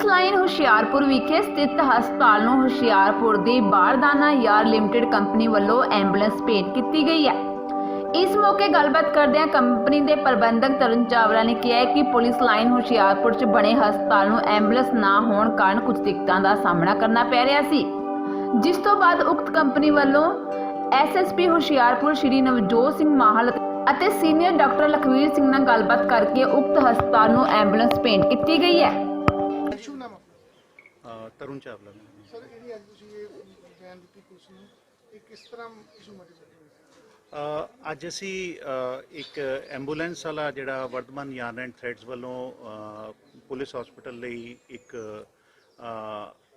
Line Hoshiarpur ਵਿਖੇ ਸਥਿਤ ਹਸਪਤਾਲ ਨੂੰ ਹੁਸ਼ਿਆਰਪੁਰ ਦੀ ਬਾਰਦਾਨਾ ਯਾਰ ਲਿਮਟਿਡ ਕੰਪਨੀ ਵੱਲੋਂ ਐਂਬੂਲੈਂਸ ਭੇਟ ਕੀਤੀ ਗਈ ਹੈ। ਇਸ ਮੌਕੇ ਗੱਲਬਾਤ ਕਰਦਿਆਂ ਕੰਪਨੀ ਦੇ ਪ੍ਰਬੰਧਕ ਤਰਨ ਚਾਵਲਾ ਨੇ ਕਿਹਾ ਕਿ ਪੁਲਿਸ ਲਾਈਨ ਹੁਸ਼ਿਆਰਪੁਰ 'ਚ ਬਣੇ ਹਸਪਤਾਲ ਨੂੰ ਐਂਬੂਲੈਂਸ ਨਾ ਹੋਣ ਕਾਰਨ ਕੁਝ ਦਿੱਕਤਾਂ ਦਾ ਸਾਹਮਣਾ ਕਰਨਾ ਪੈ ਰਿਹਾ ਸੀ, ਜਿਸ ਤੋਂ ਬਾਅਦ ਉਕਤ ਕੰਪਨੀ ਵੱਲੋਂ ਐਸਐਸਪੀ ਹੁਸ਼ਿਆਰਪੁਰ ਸ਼੍ਰੀ ਨਵਜੋਤ ਸਿੰਘ ਮਾਹਲ ਅਤੇ ਸੀਨੀਅਰ ਡਾਕਟਰ ਲਖਵੀਰ ਸਿੰਘ ਨਾਲ ਗੱਲਬਾਤ ਕਰਕੇ ਉਕਤ ਹਸਪਤਾਲ ਨੂੰ ਐਂਬੂਲੈਂਸ ਭੇਟ ਕੀਤੀ ਗਈ ਹੈ। शुभ नाम तरुण चावला सर जी अज तुसीं बयान दित्ती पुलिस नूं कि किस तरह इशू मटे ਅੱਜ ਅਸੀਂ ਇੱਕ ਐਂਬੂਲੈਂਸ ਵਾਲਾ ਜਿਹੜਾ ਵਰਧਮਾਨ ਯਾਰਨ ਐਂਡ ਥ੍ਰੈਡਸ ਵੱਲੋਂ ਪੁਲਿਸ ਹਸਪੀਟਲ ਲਈ ਇੱਕ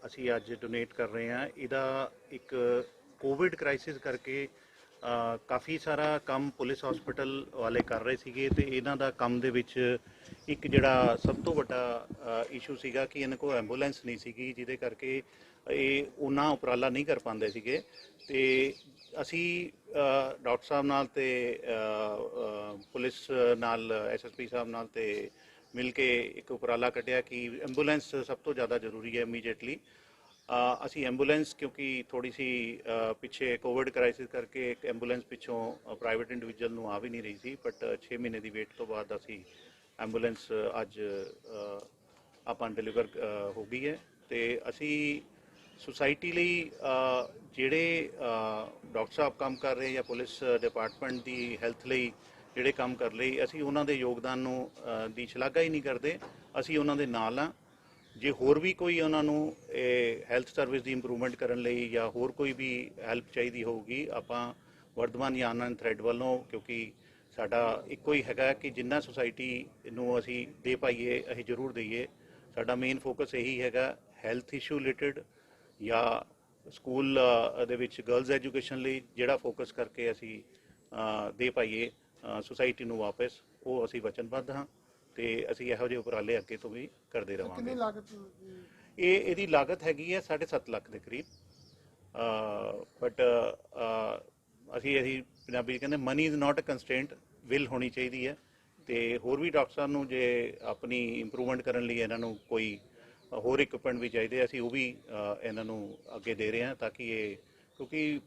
ਅਸੀਂ ਅੱਜ ਡੋਨੇਟ ਕਰ ਰਹੇ ਹਾਂ। ਇਹਦਾ ਇੱਕ ਕੋਵਿਡ ਕ੍ਰਾਈਸਿਸ ਕਰਕੇ ਕਾਫੀ ਸਾਰਾ ਕੰਮ ਪੁਲਿਸ ਹਸਪੀਟਲ ਵਾਲੇ ਕਰ ਰਹੇ ਸੀਗੇ ਤੇ ਇਹਨਾਂ ਦਾ ਕੰਮ ਦੇ ਵਿੱਚ ਇੱਕ ਜਿਹੜਾ ਸਭ ਤੋਂ ਵੱਡਾ ਇਸ਼ੂ ਸੀਗਾ ਕਿ ਇਹਨਾਂ ਕੋਲ ਐਂਬੂਲੈਂਸ ਨਹੀਂ ਸੀਗੀ, ਜਿਹਦੇ ਕਰਕੇ ਇਹ ਉਹਨਾਂ ਉਪਰਾਲਾ ਨਹੀਂ ਕਰ ਪਾਉਂਦੇ ਸੀਗੇ। ਤੇ ਅਸੀਂ ਡਾਕਟਰ ਸਾਹਿਬ ਨਾਲ ਤੇ ਪੁਲਿਸ ਨਾਲ ਐਸਐਸਪੀ ਸਾਹਿਬ ਨਾਲ ਤੇ ਮਿਲ ਕੇ ਇੱਕ ਉਪਰਾਲਾ ਕੱਢਿਆ ਕਿ ਐਂਬੂਲੈਂਸ ਸਭ ਤੋਂ ਜ਼ਿਆਦਾ ਜ਼ਰੂਰੀ ਹੈ ਇਮੀਡੀਏਟਲੀ। ਅਸੀਂ ਐਂਬੂਲੈਂਸ ਕਿਉਂਕਿ ਥੋੜੀ ਸੀ ਪਿੱਛੇ ਕੋਵਿਡ ਕ੍ਰਾਈਸਿਸ ਕਰਕੇ ਇੱਕ ਐਂਬੂਲੈਂਸ ਪਿੱਛੋਂ ਪ੍ਰਾਈਵੇਟ ਇੰਡੀਵਿਜੂਅਲ ਨੂੰ ਆ ਵੀ ਨਹੀਂ ਰਹੀ ਸੀ, ਬਟ 6 ਮਹੀਨੇ ਦੀ ਵੇਟ ਤੋਂ ਬਾਅਦ ਅਸੀਂ ਐਂਬੂਲੈਂਸ ਅੱਜ ਆਪਾਂ ਡਿਲੀਵਰ ਹੋ ਗਈ ਹੈ। ਤੇ ਅਸੀਂ ਸੁਸਾਇਟੀ ਲਈ ਜਿਹੜੇ ਡਾਕਟਰ ਸਾਹਿਬ ਕੰਮ ਕਰ ਰਹੇ ਜਾਂ ਪੁਲਿਸ ਡਿਪਾਰਟਮੈਂਟ ਦੀ ਹੈਲਥ ਲਈ ਜਿਹੜੇ ਕੰਮ ਕਰ ਲਈ, ਅਸੀਂ ਉਹਨਾਂ ਦੇ ਯੋਗਦਾਨ ਨੂੰ ਦੀ ਸ਼ਲਾਘਾ ਹੀ ਨਹੀਂ ਕਰਦੇ। ਅਸੀਂ ਉਹਨਾਂ ਦੇ ਨਾਲ ਹਾਂ। ਜੇ ਹੋਰ ਵੀ ਕੋਈ ਉਹਨਾਂ ਨੂੰ ਹੈਲਥ ਸਰਵਿਸ ਦੀ ਇੰਪਰੂਵਮੈਂਟ ਕਰਨ ਲਈ ਜਾਂ ਹੋਰ ਕੋਈ ਵੀ ਹੈਲਪ ਚਾਹੀਦੀ ਹੋਊਗੀ, ਆਪਾਂ ਵਰਧਮਾਨ ਯਾਰਨ ਐਂਡ ਥ੍ਰੈਡ ਵੱਲੋਂ, ਕਿਉਂਕਿ ਸਾਡਾ ਇੱਕੋ ਹੀ ਹੈਗਾ ਕਿ ਜਿੰਨਾ ਸੁਸਾਇਟੀ ਨੂੰ ਅਸੀਂ ਦੇ ਪਾਈਏ ਅਸੀਂ ਜ਼ਰੂਰ ਦਈਏ। ਸਾਡਾ ਮੇਨ ਫੋਕਸ ਇਹੀ ਹੈਗਾ ਹੈਲਥ ਇਸ਼ੂ ਰਿਲੇਟਡ ਜਾਂ ਸਕੂਲ ਦੇ ਵਿੱਚ ਗਰਲਜ਼ ਐਜੂਕੇਸ਼ਨ ਲਈ ਜਿਹੜਾ ਫੋਕਸ ਕਰਕੇ ਅਸੀਂ ਦੇ ਪਾਈਏ ਸੁਸਾਇਟੀ ਨੂੰ ਵਾਪਸ, ਉਹ ਅਸੀਂ ਵਚਨਬੱਧ ਹਾਂ ਤੇ ਅਸੀਂ ਇਹੋ ਜਿਹੇ ਉਪਰਾਲੇ ਅੱਗੇ ਤੋਂ ਵੀ ਕਰਦੇ ਰਹਾਂਗੇ। ਇਹਦੀ ਲਾਗਤ ਹੈਗੀ ਹੈ 7.5 ਲੱਖ ਦੇ ਕਰੀਬ, ਬਟ ਅਸੀਂ ਪੰਜਾਬੀ ਕਹਿੰਦੇ money is not a constraint, will ਹੋਣੀ ਚਾਹੀਦੀ ਹੈ। ਤੇ ਹੋਰ ਵੀ ਡਾਕਟਰ ਸਾਹਿਬ ਨੂੰ ਜੇ ਆਪਣੀ ਇੰਪਰੂਵਮੈਂਟ ਕਰਨ ਲਈ ਇਹਨਾਂ ਨੂੰ ਕੋਈ ਹੋਰ ਇਕਵਿਪਮੈਂਟ ਵੀ ਚਾਹੀਦੇ, ਅਸੀਂ ਉਹ ਵੀ ਇਹਨਾਂ ਨੂੰ ਅੱਗੇ ਦੇ ਰਹੇ ਹਾਂ ਤਾਂ ਕਿ ਇਹ, ਕਿਉਂਕਿ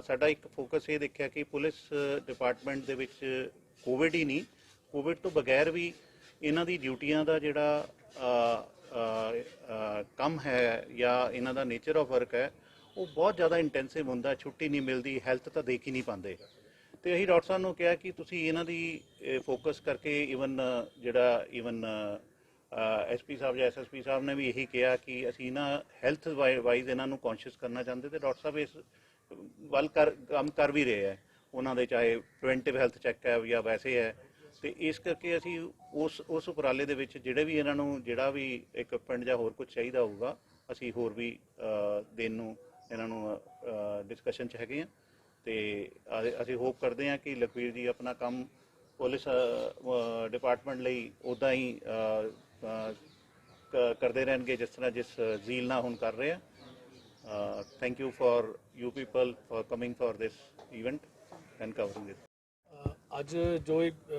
ਸਾਡਾ ਇੱਕ ਫੋਕਸ ਇਹ ਦੇਖਿਆ ਕਿ ਪੁਲਿਸ ਡਿਪਾਰਟਮੈਂਟ ਦੇ ਵਿੱਚ ਕੋਵਿਡ ਹੀ ਨਹੀਂ, ਕੋਵਿਡ ਤੋਂ ਬਗੈਰ ਵੀ ਇਹਨਾਂ ਦੀ ਡਿਊਟੀਆਂ ਦਾ ਜਿਹੜਾ ਕੰਮ ਹੈ ਜਾਂ ਇਹਨਾਂ ਦਾ ਨੇਚਰ ਆਫ ਵਰਕ ਹੈ ਉਹ ਬਹੁਤ ਜ਼ਿਆਦਾ ਇੰਟੈਂਸਿਵ ਹੁੰਦਾ, ਛੁੱਟੀ ਨਹੀਂ ਮਿਲਦੀ, ਹੈਲਥ ਤਾਂ ਦੇਖ ਹੀ ਨਹੀਂ ਪਾਉਂਦੇ। ਤੇ ਅਸੀਂ ਡਾਕਟਰ ਸਾਹਿਬ ਨੂੰ ਕਿਹਾ ਕਿ ਤੁਸੀਂ ਇਹਨਾਂ ਦੀ ਫੋਕਸ ਕਰਕੇ ਈਵਨ ਐਸਪੀ ਸਾਹਿਬ ਜਾਂ ਐਸਐਸਪੀ ਸਾਹਿਬ ਨੇ ਵੀ ਇਹੀ ਕਿਹਾ ਕਿ ਅਸੀਂ ਨਾ ਹੈਲਥ ਵਾਈਜ਼ ਇਹਨਾਂ ਨੂੰ ਕੌਨਸ਼ੀਅਸ ਕਰਨਾ ਚਾਹੁੰਦੇ, ਤੇ ਡਾਕਟਰ ਸਾਹਿਬ ਇਸ ਵੱਲ ਕੰਮ ਕਰ ਵੀ ਰਹੇ ਹੈ। ਉਹਨਾਂ ਦੇ ਚਾਹੇ ਪ੍ਰੀਵੈਂਟਿਵ ਹੈਲਥ ਚੈੱਕ ਹੈ ਜਾਂ ਵੈਸੇ ਹੈ, ਤੇ ਇਸ ਕਰਕੇ ਅਸੀਂ ਉਸ ਉਪਰਾਲੇ ਦੇ ਵਿੱਚ ਜਿਹੜੇ ਵੀ ਇਹਨਾਂ ਨੂੰ ਜਿਹੜਾ ਵੀ ਇਕਵਿਪਮੈਂਟ ਜਾਂ ਹੋਰ ਕੁਝ ਚਾਹੀਦਾ ਹੋਊਗਾ ਅਸੀਂ ਹੋਰ ਵੀ ਦੇਣ ਨੂੰ ਇਹਨਾਂ ਨੂੰ ਡਿਸਕਸ਼ਨ 'ਚ ਹੈਗੇ ਹਾਂ। ਤੇ ਅਸੀਂ ਹੋਪ ਕਰਦੇ ਹਾਂ ਕਿ ਲਖਵੀਰ ਜੀ ਆਪਣਾ ਕੰਮ ਪੁਲਿਸ ਡਿਪਾਰਟਮੈਂਟ ਲਈ ਉੱਦਾਂ ਹੀ ਕਰਦੇ ਰਹਿਣਗੇ ਜਿਸ ਜ਼ੀਲ ਨਾਲ ਹੁਣ ਕਰ ਰਹੇ ਆ। Thank you for you people for coming for this event and covering it. ਅੱਜ ਜੋ ਇੱਕ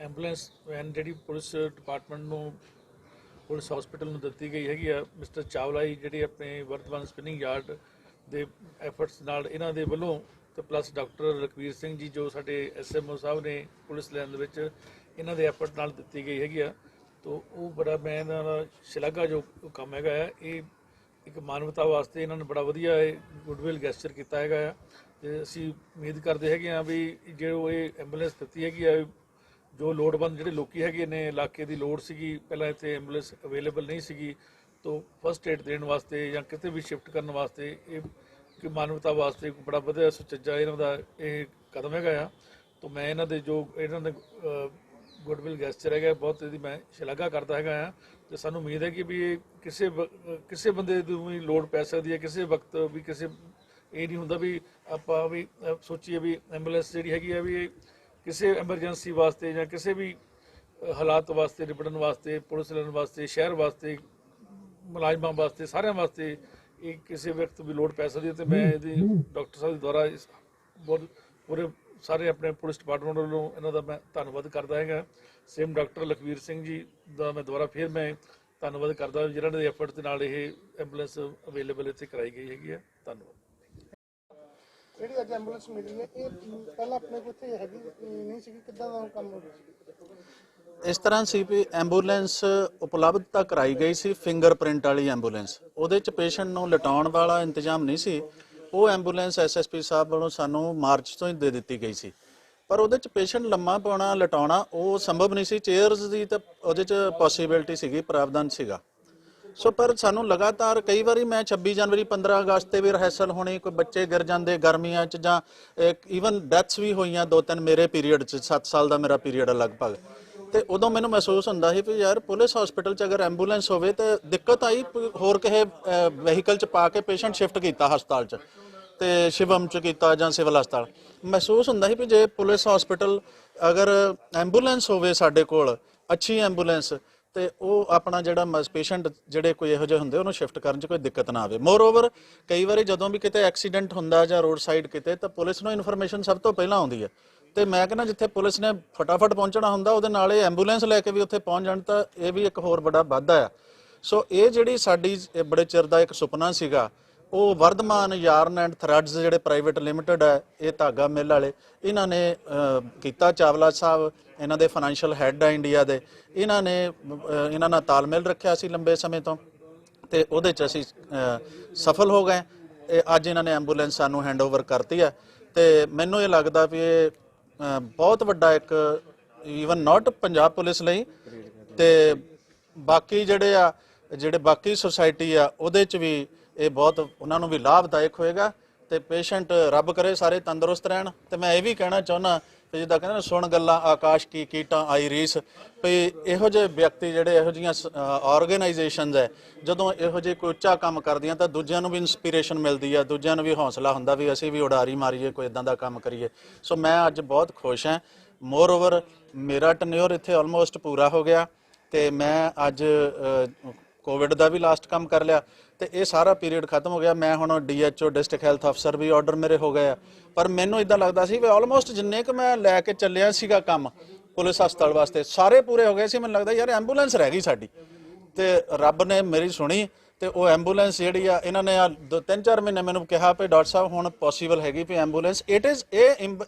ਐਂਬੂਲੈਂਸ ਵੈਨ ਜਿਹੜੀ ਪੁਲਿਸ ਡਿਪਾਰਟਮੈਂਟ ਨੂੰ ਪੁਲਿਸ ਹਸਪੀਟਲ ਨੂੰ ਦਿੱਤੀ ਗਈ ਹੈਗੀ ਆ, ਮਿਸਟਰ ਚਾਵਲਾ ਜੀ ਜਿਹੜੇ ਆਪਣੇ ਵਰਧਮਾਨ ਸਪਿਨਿੰਗ ਯਾਰਡ ਦੇ ਐਫਰਟਸ ਨਾਲ ਇਹਨਾਂ ਦੇ ਵੱਲੋਂ ਤੇ ਪਲੱਸ ਡਾਕਟਰ ਲਖਵੀਰ ਸਿੰਘ ਜੀ ਜੋ ਸਾਡੇ ਐਸਐਮਓ ਸਾਹਿਬ ਨੇ ਪੁਲਿਸ ਲਾਈਨ ਦੇ ਵਿੱਚ ਇਹਨਾਂ ਦੇ ਐਫਰਟ ਨਾਲ ਦਿੱਤੀ ਗਈ ਹੈਗੀ ਆ। ਤੋ ਉਹ ਬੜਾ ਮੈਂ ਇਹਨਾਂ ਦਾ ਸ਼ਲਾਘਾ ਜੋ ਕੰਮ ਹੈਗਾ ਆ, ਇਹ ਇੱਕ ਮਾਨਵਤਾ ਵਾਸਤੇ ਇਹਨਾਂ ਨੇ ਬੜਾ ਵਧੀਆ ਗੁੱਡਵਿਲ ਗੈਸਚਰ ਕੀਤਾ ਹੈਗਾ ਆ। ਤੇ ਅਸੀਂ ਉਮੀਦ ਕਰਦੇ ਹੈਗੇ ਆ ਵੀ ਜੋ ਇਹ ਐਂਬੂਲੈਂਸ ਦਿੱਤੀ ਹੈਗੀ ਆ, ਜੋ ਲੋੜਵੰਦ ਜਿਹੜੇ ਲੋਕੀ ਹੈਗੇ ਨੇ ਇਲਾਕੇ ਦੀ ਲੋੜ ਸੀਗੀ, ਪਹਿਲਾਂ ਇੱਥੇ ਐਂਬੂਲੈਂਸ ਅਵੇਲੇਬਲ ਨਹੀਂ ਸੀਗੀ, ਤੋਂ ਫਸਟ ਏਡ ਦੇਣ ਵਾਸਤੇ ਜਾਂ ਕਿਤੇ ਵੀ ਸ਼ਿਫਟ ਕਰਨ ਵਾਸਤੇ ਇਹ ਕਿ ਮਾਨਵਤਾ ਵਾਸਤੇ ਇੱਕ ਬੜਾ ਵਧੀਆ ਸੁਚੱਜਾ ਇਹਨਾਂ ਦਾ ਇਹ ਕਦਮ ਹੈਗਾ ਆ। ਤੋਂ ਮੈਂ ਇਹਨਾਂ ਦੇ ਜੋ ਇਹਨਾਂ ਦੇ ਗੁੱਡਵਿਲ ਗੈਸਚਰ ਹੈਗਾ ਬਹੁਤ ਇਹਦੀ ਮੈਂ ਸ਼ਲਾਘਾ ਕਰਦਾ ਹੈਗਾ ਆ। ਤੇ ਸਾਨੂੰ ਉਮੀਦ ਹੈ ਕਿ ਵੀ ਇਹ ਕਿਸੇ ਬੰਦੇ ਨੂੰ ਵੀ ਲੋੜ ਪੈ ਸਕਦੀ ਹੈ ਕਿਸੇ ਵਕਤ ਵੀ। ਕਿਸੇ ਇਹ ਨਹੀਂ ਹੁੰਦਾ ਵੀ ਆਪਾਂ ਵੀ ਸੋਚੀਏ ਵੀ ਐਂਬੂਲੈਂਸ ਜਿਹੜੀ ਹੈਗੀ ਆ ਵੀ ਕਿਸੇ ਐਮਰਜੈਂਸੀ ਵਾਸਤੇ ਜਾਂ ਕਿਸੇ ਵੀ ਹਾਲਾਤ ਵਾਸਤੇ ਨਿਬੜਨ ਵਾਸਤੇ, ਪੁਲਿਸ ਲਾਈਨ ਵਾਸਤੇ, ਸ਼ਹਿਰ ਵਾਸਤੇ, ਮੁਲਾਜ਼ਮਾਂ ਵਾਸਤੇ, ਸਾਰਿਆਂ ਵਾਸਤੇ ਇਹ ਕਿਸੇ ਵਕਤ ਵੀ ਲੋੜ ਪੈ ਸਕਦੀ ਹੈ। ਤੇ ਮੈਂ ਇਹਦੀ ਡਾਕਟਰ ਸਾਹਿਬ ਦੇ ਦੁਆਰਾ ਬਹੁਤ ਪੂਰੇ ਸਾਰੇ ਆਪਣੇ ਪੁਲਿਸ ਡਿਪਾਰਟਮੈਂਟ ਵੱਲੋਂ ਇਹਨਾਂ ਦਾ ਮੈਂ ਧੰਨਵਾਦ ਕਰਦਾ ਹੈਗਾ। ਸੇਮ ਡਾਕਟਰ ਲਖਵੀਰ ਸਿੰਘ ਜੀ ਦਾ ਮੈਂ ਦੁਬਾਰਾ ਫਿਰ ਮੈਂ ਧੰਨਵਾਦ ਕਰਦਾ ਜਿਨ੍ਹਾਂ ਦੇ ਐਫਰਟ ਦੇ ਨਾਲ ਇਹ ਐਂਬੂਲੈਂਸ ਅਵੇਲੇਬਲ ਇੱਥੇ ਕਰਾਈ ਗਈ ਹੈਗੀ ਹੈ। ਧੰਨਵਾਦ। ਜਿਹੜੀ ਅੱਜ ਐਂਬੂਲੈਂਸ ਮਿਲੀ ਹੈ ਇਹ ਪਹਿਲਾਂ ਆਪਣੇ ਕੋਲ ਇੱਥੇ ਹੈਗੀ ਨਹੀਂ ਸੀਗੀ, ਕਿੱਦਾਂ ਦਾ ਕੰਮ ਹੋ ਰਿਹਾ ਸੀ? ਇਸ ਤਰ੍ਹਾਂ ਸੀ ਵੀ ਐਂਬੂਲੈਂਸ ਉਪਲਬਧ ਤਾਂ ਕਰਾਈ ਗਈ ਸੀ, ਫਿੰਗਰਪ੍ਰਿੰਟ ਵਾਲੀ ਐਂਬੂਲੈਂਸ, ਉਹਦੇ 'ਚ ਪੇਸ਼ੈਂਟ ਨੂੰ ਲਿਟਾਉਣ ਵਾਲਾ ਇੰਤਜ਼ਾਮ ਨਹੀਂ ਸੀ। ਉਹ ਐਂਬੂਲੈਂਸ ਐਸਐਸਪੀ ਸਾਹਿਬ ਵੱਲੋਂ ਸਾਨੂੰ ਮਾਰਚ ਤੋਂ ਹੀ ਦੇ ਦਿੱਤੀ ਗਈ ਸੀ, ਪਰ ਉਹਦੇ 'ਚ ਪੇਸ਼ੈਂਟ ਲੰਮਾ ਪਾਉਣਾ ਲਿਟਾਉਣਾ ਉਹ ਸੰਭਵ ਨਹੀਂ ਸੀ। ਚੇਅਰਸ ਦੀ ਤਾਂ ਉਹਦੇ 'ਚ ਪੋਸੀਬਿਲਿਟੀ ਸੀਗੀ, ਪ੍ਰਾਵਧਾਨ ਸੀਗਾ। ਸੋ ਪਰ ਸਾਨੂੰ ਲਗਾਤਾਰ ਕਈ ਵਾਰੀ ਮੈਂ 26 ਜਨਵਰੀ 15 ਅਗਸਤ ਤੇ ਵੀ ਰਿਹਰਸਲ ਹੋਣੀ, ਕੋਈ ਬੱਚੇ ਗਿਰ ਜਾਂਦੇ ਗਰਮੀਆਂ 'ਚ, ਜਾਂ ਈਵਨ ਡੈਥਸ ਵੀ ਹੋਈਆਂ 2-3 ਮੇਰੇ ਪੀਰੀਅਡ 'ਚ, 7 ਸਾਲ ਦਾ ਮੇਰਾ ਪੀਰੀਅਡ ਹੈ ਲਗਭਗ। ਤੇ ਉਦੋਂ ਮੈਨੂੰ ਮਹਿਸੂਸ ਹੁੰਦਾ ਸੀ ਵੀ ਯਾਰ ਪੁਲਿਸ ਹਸਪੀਟਲ 'ਚ ਅਗਰ ਐਂਬੂਲੈਂਸ ਹੋਵੇ ਤਾਂ ਦਿੱਕਤ ਆਈ, ਹੋਰ ਕਿਸੇ ਵਹੀਕਲ 'ਚ ਪਾ ਕੇ ਪੇਸ਼ੈਂਟ ਸ਼ਿਫਟ ਕੀਤਾ ਹਸਪਤਾਲ 'ਚ, ਤੇ ਸ਼ਿਵਮ 'ਚ ਕੀਤਾ ਜਾਂ ਸਿਵਲ ਹਸਪਤਾਲ। ਮਹਿਸੂਸ ਹੁੰਦਾ ਸੀ ਵੀ ਜੇ ਪੁਲਿਸ ਹਸਪੀਟਲ ਅਗਰ ਐਂਬੂਲੈਂਸ ਹੋਵੇ ਸਾਡੇ ਕੋਲ, ਅੱਛੀ ਐਂਬੂਲੈਂਸ, ਤੇ ਉਹ ਆਪਣਾ ਜਿਹੜਾ ਪੇਸ਼ੈਂਟ ਜਿਹੜੇ ਕੋਈ ਇਹੋ ਜਿਹੇ ਹੁੰਦੇ ਉਹਨੂੰ ਸ਼ਿਫਟ ਕਰਨ 'ਚ ਕੋਈ ਦਿੱਕਤ ਨਾ ਆਵੇ। ਮੋਰ ਓਵਰ ਕਈ ਵਾਰੀ ਜਦੋਂ ਵੀ ਕਿਤੇ ਐਕਸੀਡੈਂਟ ਹੁੰਦਾ ਜਾਂ ਰੋਡ ਸਾਈਡ ਕਿਤੇ, ਤਾਂ ਪੁਲਿਸ ਨੂੰ ਇਨਫੋਰਮੇਸ਼ਨ ਸਭ ਤੋਂ ਪਹਿਲਾਂ ਆਉਂਦੀ ਹੈ। ਤੇ ਮੈਂ ਕਹਿੰਦਾ ਜਿੱਥੇ ਪੁਲਿਸ ਨੇ ਫਟਾਫਟ ਪਹੁੰਚਣਾ ਹੁੰਦਾ, ਉਹਦੇ ਨਾਲ ਇਹ ਐਂਬੂਲੈਂਸ ਲੈ ਕੇ ਵੀ ਉੱਥੇ ਪਹੁੰਚ ਜਾਣ, ਤਾਂ ਇਹ ਵੀ ਇੱਕ ਹੋਰ ਬੜਾ ਵਾਧਾ ਆ। ਸੋ ਇਹ ਜਿਹੜੀ ਸਾਡੀ ਬੜੇ ਚਿਰ ਦਾ ਇੱਕ ਸੁਪਨਾ ਸੀਗਾ, ਉਹ ਵਰਧਮਾਨ ਯਾਰਨ ਐਂਡ ਥਰੈਡਸ ਜਿਹੜੇ ਪ੍ਰਾਈਵੇਟ ਲਿਮਟਿਡ ਹੈ, ਇਹ ਧਾਗਾ ਮਿੱਲ ਵਾਲੇ, ਇਹਨਾਂ ਨੇ ਕੀਤਾ। ਚਾਵਲਾ ਸਾਹਿਬ ਇਹਨਾਂ ਦੇ ਫਾਈਨੈਂਸ਼ੀਅਲ ਹੈੱਡ ਆ ਇੰਡੀਆ ਦੇ, ਇਹਨਾਂ ਨੇ ਇਹਨਾਂ ਨਾਲ ਤਾਲਮੇਲ ਰੱਖਿਆ ਸੀ ਲੰਬੇ ਸਮੇਂ ਤੋਂ, ਤੇ ਉਹਦੇ 'ਚ ਅਸੀਂ ਸਫਲ ਹੋ ਗਏ। ਅੱਜ ਇਹਨਾਂ ਨੇ ਐਂਬੂਲੈਂਸ ਸਾਨੂੰ ਹੈਂਡਓਵਰ ਕਰਤੀ ਹੈ, ਤੇ ਮੈਨੂੰ ਇਹ ਲੱਗਦਾ ਵੀ ਇਹ ਬਹੁਤ ਵੱਡਾ ਇੱਕ ਈਵਨ ਨਾਟ ਪੰਜਾਬ ਪੁਲਿਸ ਲਈ, ਤੇ ਬਾਕੀ ਜਿਹੜੇ ਬਾਕੀ ਸੁਸਾਇਟੀ ਆ ਉਹਦੇ 'ਚ ਵੀ ਇਹ ਬਹੁਤ ਉਹਨਾਂ ਨੂੰ ਵੀ ਲਾਭਦਾਇਕ ਹੋਏਗਾ। ਤੇ ਪੇਸ਼ੈਂਟ ਰੱਬ ਕਰੇ ਸਾਰੇ ਤੰਦਰੁਸਤ ਰਹਿਣ। ਤੇ ਮੈਂ ਇਹ ਵੀ ਕਹਿਣਾ ਚਾਹੁੰਦਾ ਵੀ ਜਿੱਦਾਂ ਕਹਿੰਦੇ ਨਾ, ਸੁਣ ਗੱਲਾਂ ਆਕਾਸ਼ ਕੀ ਕੀਟਾਂ ਆਈ ਰੀਸ, ਵੀ ਇਹੋ ਜਿਹੇ ਵਿਅਕਤੀ ਜਿਹੜੇ ਇਹੋ ਜਿਹੀਆਂ ਆਰਗੇਨਾਈਜੇਸ਼ਨਸ ਹੈ, ਜਦੋਂ ਇਹੋ ਜਿਹੇ ਕੋਈ ਉੱਚਾ ਕੰਮ ਕਰਦੀਆਂ ਤਾਂ ਦੂਜਿਆਂ ਨੂੰ ਵੀ ਇਨਸਪੀਰੇਸ਼ਨ ਮਿਲਦੀ ਆ, ਦੂਜਿਆਂ ਨੂੰ ਵੀ ਹੌਸਲਾ ਹੁੰਦਾ ਵੀ ਅਸੀਂ ਵੀ ਉਡਾਰੀ ਮਾਰੀਏ, ਕੋਈ ਇਦਾਂ ਦਾ ਕੰਮ ਕਰੀਏ। ਸੋ ਮੈਂ ਅੱਜ ਬਹੁਤ ਖੁਸ਼ ਹਾਂ। ਮੋਰ ਓਵਰ ਮੇਰਾ ਟੈਨਿਓਰ ਇੱਥੇ ਆਲਮੋਸਟ ਪੂਰਾ ਹੋ ਗਿਆ, ਤੇ ਮੈਂ ਅੱਜ ਕੋਵਿਡ ਦਾ ਵੀ ਲਾਸਟ ਕੰਮ ਕਰ ਲਿਆ, ਤੇ ਇਹ ਸਾਰਾ ਪੀਰੀਅਡ ਖਤਮ ਹੋ ਗਿਆ। ਮੈਂ ਹੁਣ DHO ਡਿਸਟ੍ਰਿਕਟ ਹੈਲਥ ਅਫਸਰ ਵੀ ਆਰਡਰ ਮੇਰੇ ਹੋ ਗਏ ਆ। ਪਰ ਮੈਨੂੰ ਇਦਾਂ ਲੱਗਦਾ ਸੀ ਵੀ ਆਲਮੋਸਟ ਜਿੰਨੇ ਕੁ ਮੈਂ ਲੈ ਕੇ ਚੱਲਿਆ ਸੀਗਾ ਕੰਮ ਪੁਲਿਸ ਹਸਪਤਾਲ ਵਾਸਤੇ, ਸਾਰੇ ਪੂਰੇ ਹੋ ਗਏ ਸੀ। ਮੈਨੂੰ ਲੱਗਦਾ ਯਾਰ ਐਂਬੂਲੈਂਸ ਰਹਿ ਗਈ ਸਾਡੀ, ਤੇ ਰੱਬ ਨੇ ਮੇਰੀ ਸੁਣੀ। ਤੇ ਉਹ ਐਂਬੂਲੈਂਸ ਜਿਹੜੀ ਆ, ਇਹਨਾਂ ਨੇ 3-4 ਮਹੀਨੇ ਮੈਨੂੰ ਕਿਹਾ ਵੀ ਡਾਕਟਰ ਸਾਹਿਬ ਹੁਣ ਪੋਸੀਬਲ ਹੈਗੀ ਵੀ ਐਂਬੂਲੈਂਸ, ਇਹ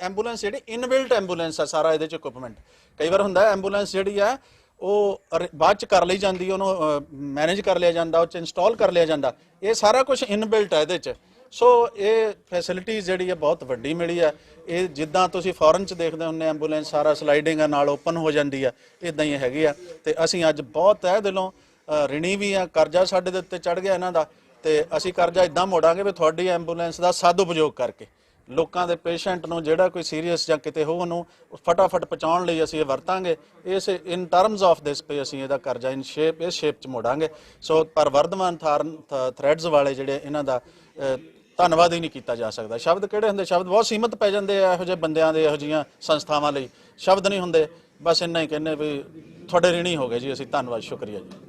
ਐਂਬੂਲੈਂਸ ਜਿਹੜੀ ਇਨਬਿਲਟ ਐਂਬੂਲੈਂਸ ਆ, ਸਾਰਾ ਇਹਦੇ 'ਚ ਇਕੁਇਪਮੈਂਟ। ਕਈ ਵਾਰ ਹੁੰਦਾ ਐਂਬੂਲੈਂਸ ਜਿਹੜੀ ਆ ਉਹ ਬਾਅਦ 'ਚ ਕਰ ਲਈ ਜਾਂਦੀ, ਉਹਨੂੰ ਮੈਨੇਜ ਕਰ ਲਿਆ ਜਾਂਦਾ, ਉਹ 'ਚ ਇੰਸਟਾਲ ਕਰ ਲਿਆ ਜਾਂਦਾ। ਇਹ ਸਾਰਾ ਕੁਝ ਇਨਬਿਲਟ ਹੈ ਇਹਦੇ 'ਚ। ਸੋ ਇਹ ਫੈਸਿਲਿਟੀਜ਼ ਜਿਹੜੀ ਹੈ ਬਹੁਤ ਵੱਡੀ ਮਿਲੀ ਹੈ। ਇਹ ਜਿੱਦਾਂ ਤੁਸੀਂ ਫੋਰਨ 'ਚ ਦੇਖਦੇ ਹੁੰਦੇ ਐਂਬੂਲੈਂਸ ਸਾਰਾ ਸਲਾਈਡਿੰਗ ਨਾਲ ਓਪਨ ਹੋ ਜਾਂਦੀ ਆ, ਇਦਾਂ ਹੀ ਹੈਗੀ ਆ। ਤੇ ਅਸੀਂ ਅੱਜ ਬਹੁਤ ਤਹਿ ਦਿਲੋਂ ਰਿਣੀ ਵੀ ਆ, ਕਰਜ਼ਾ ਸਾਡੇ ਦੇ ਉੱਤੇ ਚੜ ਗਿਆ ਇਹਨਾਂ ਦਾ, ਤੇ ਅਸੀਂ ਕਰਜ਼ਾ ਇਦਾਂ ਮੋੜਾਂਗੇ ਵੀ ਤੁਹਾਡੀ ਐਂਬੂਲੈਂਸ ਦਾ ਸਦ ਉਪਯੋਗ ਕਰਕੇ ਲੋਕਾਂ ਦੇ ਪੇਸ਼ੈਂਟ ਨੂੰ ਜਿਹੜਾ ਕੋਈ ਸੀਰੀਅਸ ਜਾਂ ਕਿਤੇ ਹੋ ਉਹਨੂੰ ਫਟਾਫਟ ਪਹੁੰਚਾਉਣ ਲਈ ਅਸੀਂ ਇਹ ਵਰਤਾਂਗੇ। ਇਸ ਇਨ ਟਰਮਸ ਆਫ ਦਿਸ ਪੇ ਅਸੀਂ ਇਹਦਾ ਕਰਜ਼ਾ ਇਸ ਸ਼ੇਪ 'ਚ ਮੋੜਾਂਗੇ। ਸੋ ਪਰ ਵਰਧਮਾਨ ਥਰੈਡਸ ਵਾਲੇ ਜਿਹੜੇ, ਇਹਨਾਂ ਦਾ ਧੰਨਵਾਦ ਹੀ ਨਹੀਂ ਕੀਤਾ ਜਾ ਸਕਦਾ। ਸ਼ਬਦ ਕਿਹੜੇ ਹੁੰਦੇ, ਸ਼ਬਦ ਬਹੁਤ ਸੀਮਤ ਪੈ ਜਾਂਦੇ ਆ ਇਹੋ ਜਿਹੇ ਬੰਦਿਆਂ ਦੇ, ਇਹੋ ਜਿਹੀਆਂ ਸੰਸਥਾਵਾਂ ਲਈ ਸ਼ਬਦ ਨਹੀਂ ਹੁੰਦੇ। ਬਸ ਇੰਨਾ ਹੀ ਕਹਿੰਦੇ ਵੀ ਤੁਹਾਡੇ ਰਿਣੀ ਹੋ ਗਏ ਜੀ, ਅਸੀਂ ਧੰਨਵਾਦ, ਸ਼ੁਕਰੀਆ ਜੀ।